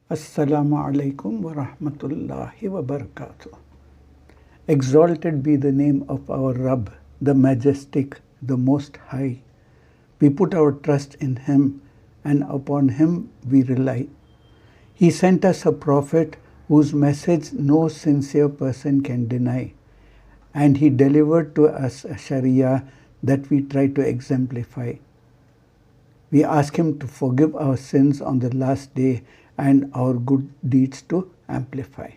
Assalamu alaikum wa rahmatullahi wa barakatuh. Exalted be the name of our Rabb, the Majestic, the Most High. We put our trust in Him and upon Him we rely. He sent us a prophet whose message no sincere person can deny. And He delivered to us a Sharia that we try to exemplify. We ask Him to forgive our sins on the last day and our good deeds to amplify.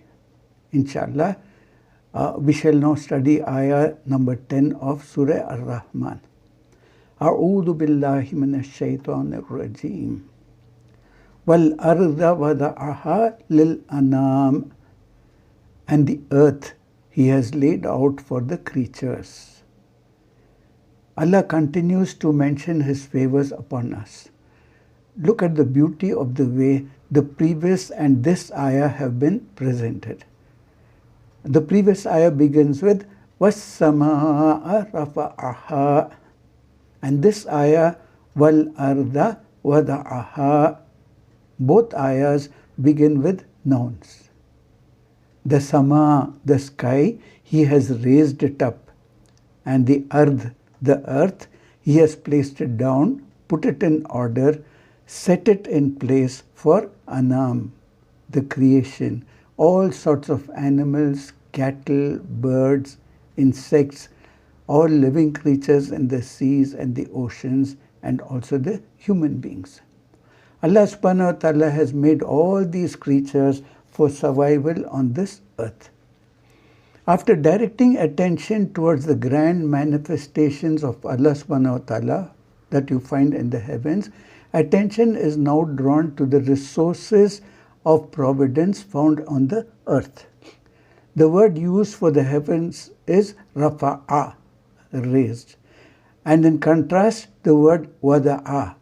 Inshallah, we shall now study Ayah number 10 of Surah Rahmaan. A'udhu billahi minash shaitanir rajim. Wal arda wada'aha lil anam. And the earth He has laid out for the creatures. Allah continues to mention His favors upon us. Look at the beauty of the way the previous and this ayah have been presented. The previous ayah begins with وَالسَّمَاءَ رَفَعَهَا, and this ayah وَالْأَرْضَ وَضَعَهَا. Both ayahs begin with nouns. The sama, the sky, He has raised it up, and the ard, the earth, He has placed it down, put it in order, set it in place for anam, the creation, all sorts of animals, cattle, birds, insects, all living creatures in the seas and the oceans, and also the human beings. Allah subhanahu wa ta'ala has made all these creatures for survival on this earth. After directing attention towards the grand manifestations of Allah subhanahu wa ta'ala that you find in the heavens, attention is now drawn to the resources of providence found on the earth. The word used for the heavens is rafa'a, raised. And in contrast, the word wada'a,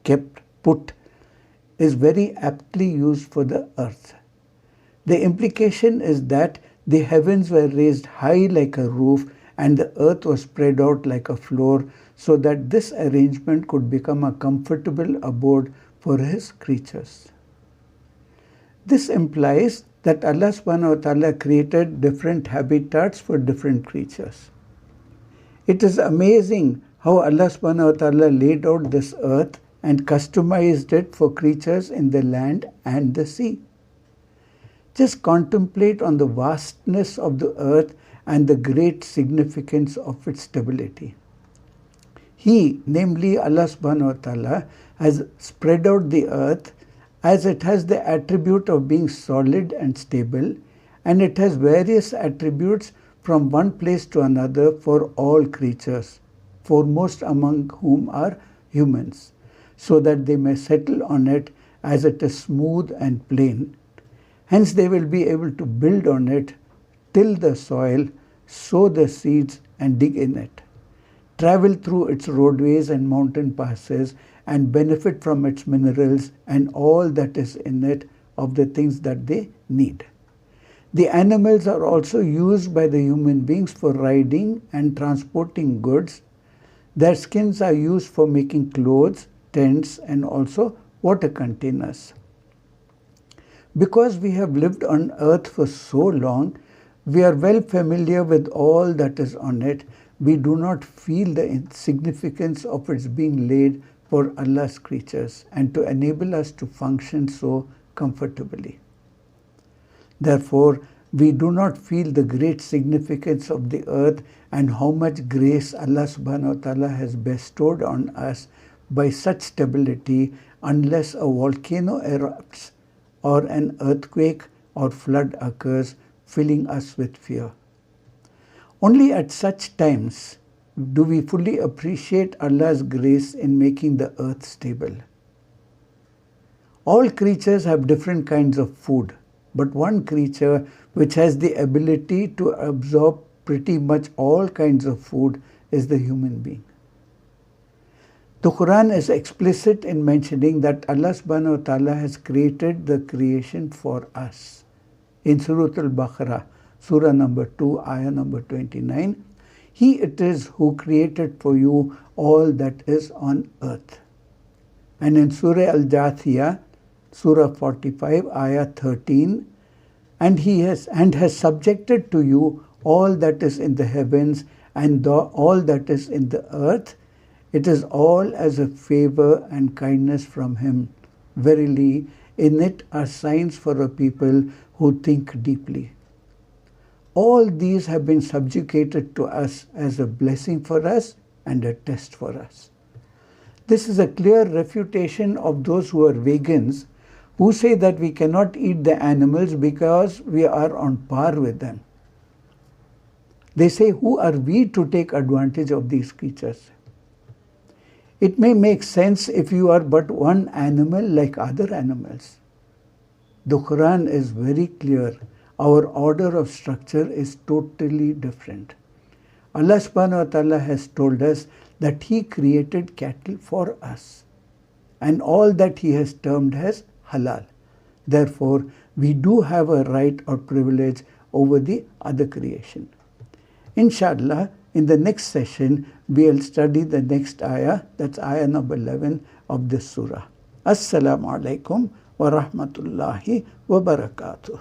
kept, put, is very aptly used for the earth. The implication is that the heavens were raised high like a roof and the earth was spread out like a floor, so that this arrangement could become a comfortable abode for His creatures. This implies that Allah subhanahu wa ta'ala created different habitats for different creatures. It is amazing how Allah subhanahu wa ta'ala laid out this earth and customized it for creatures in the land and the sea. Just contemplate on the vastness of the earth and the great significance of its stability. He, namely Allah subhanahu wa ta'ala, has spread out the earth as it has the attribute of being solid and stable, and it has various attributes from one place to another for all creatures, foremost among whom are humans, so that they may settle on it as it is smooth and plain. Hence they will be able to build on it, till the soil, sow the seeds and dig in it, travel through its roadways and mountain passes, and benefit from its minerals and all that is in it of the things that they need. The animals are also used by the human beings for riding and transporting goods. Their skins are used for making clothes, tents, and also water containers. Because we have lived on earth for so long, we are well familiar with all that is on it. We do not feel the significance of its being laid for Allah's creatures and to enable us to function so comfortably. Therefore, we do not feel the great significance of the earth and how much grace Allah subhanahu wa ta'ala has bestowed on us by such stability unless a volcano erupts or an earthquake or flood occurs, filling us with fear. Only at such times do we fully appreciate Allah's grace in making the earth stable. All creatures have different kinds of food, but one creature which has the ability to absorb pretty much all kinds of food is the human being. The Quran is explicit in mentioning that Allah subhanahu wa ta'ala has created the creation for us. In Surah Al-Baqarah, Surah number 2, Ayah number 29, He it is who created for you all that is on earth. And in Surah Al-Jathiyah, Surah 45, Ayah 13. And he has subjected to you all that is in the heavens and all that is in the earth. It is all as a favor and kindness from him. Verily, in it are signs for a people who think deeply. All these have been subjugated to us as a blessing for us and a test for us. This is a clear refutation of those who are vegans, who say that we cannot eat the animals because we are on par with them. They say, who are we to take advantage of these creatures? It may make sense if you are but one animal like other animals. The Quran is very clear. Our order of structure is totally different. Allah subhanahu wa ta'ala has told us that He created cattle for us, and all that He has termed as halal. Therefore, we do have a right or privilege over the other creation. Inshallah, in the next session, we'll study the next ayah, that's ayah number 11 of this surah. Assalamu alaikum wa rahmatullahi wa barakatuh.